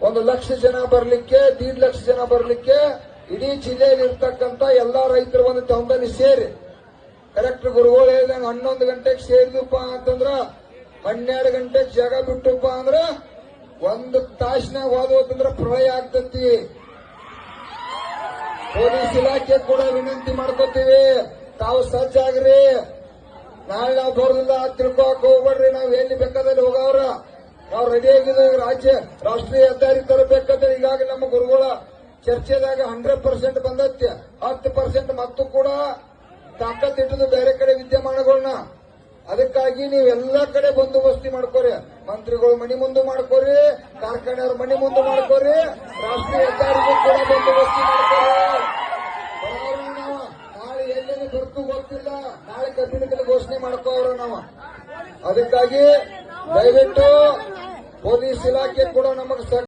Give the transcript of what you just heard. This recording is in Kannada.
1,00,000 ಜನ ಬರ್ಲಿಕ್ಕೆ 1.5 ಲಕ್ಷ ಜನ ಬರ್ಲಿಕ್ಕೆ ಇಡೀ ಜಿಲ್ಲೆಯಲ್ಲಿ ಇರ್ತಕ್ಕಂಥ ಎಲ್ಲಾ ರೈತರು ಒಂದು ತಂಬಲ್ಲಿ ಸೇರಿ ಕರೆಕ್ಟ್ ಗುರುಗಳು ಹೇಳಿದಂಗ 11 ಗಂಟೆಗೆ ಸೇರಿದಪ್ಪ ಅಂತಂದ್ರ 12 ಗಂಟೆಗೆ ಜಾಗ ಬಿಟ್ಟಪ್ಪ ಅಂದ್ರ 1 ತಾಸಿನಾಗ ಹೋದ್ರಂದ್ರ ಪ್ರಳಯ ಆಗ್ತತಿ. ಪೊಲೀಸ್ ಇಲಾಖೆ ಕೂಡ ವಿನಂತಿ ಮಾಡ್ಕೋತೀವಿ, ತಾವು ಸಜ್ಜಾಗ್ರಿ. ನಾಳೆ ನಾವು ಬರೋದಿಲ್ಲ ತಿಳ್ಕೊಕ್ ಹೋಗ್ಬೇಡ್ರಿ. ನಾವು ಎಲ್ಲಿ ಬೇಕಾದಲ್ಲಿ ಹೋಗವ್ರ ನಾವು ರೆಡಿ ಆಗಿದ್ದೀವಿ. ರಾಷ್ಟ್ರೀಯ ಹೆದ್ದಾರಿ ತರಬೇಕಂದ್ರೆ ಈಗಾಗಲೇ ನಮ್ಮ ಗುರುಗಳ ಚರ್ಚೆದಾಗ 100% ಬಂದೈತಿ. 10% ಮತ್ತು ಕೂಡ ತಾಕತ್ತಿಟ್ಟದು ಬೇರೆ ಕಡೆ ವಿದ್ಯಮಾನಗಳನ್ನ. ಅದಕ್ಕಾಗಿ ನೀವೆಲ್ಲ ಕಡೆ ಬಂದೋಬಸ್ತಿ ಮಾಡ್ಕೋರಿ. ಮಂತ್ರಿಗಳು ಮನಿ ಮುಂದೆ ಮಾಡ್ಕೋರಿ, ಕಾರ್ಖಾನೆಯವ್ರ ಮನಿ ಮುಂದೆ ಮಾಡ್ಕೋರಿ, ರಾಷ್ಟ್ರೀಯ ಹೆದ್ದಾರಿಗೂ ಕೂಡ ಬಂದೋಬಸ್ತಿ ಮಾಡ್ಕೋರಿ. ನಾಳೆ ಎಲ್ಲೆಲ್ಲಿ ಬರ್ತು ಗೊತ್ತಿಲ್ಲ, ನಾಳೆ ಕಬ್ಬಿಣದಲ್ಲಿ ಘೋಷಣೆ ಮಾಡ್ಕೋವ್ರ ನಾವು. ಅದಕ್ಕಾಗಿ ದಯವಿಟ್ಟು ಪೊಲೀಸ್ ಇಲಾಖೆ ಕೂಡ ನಮಗೆ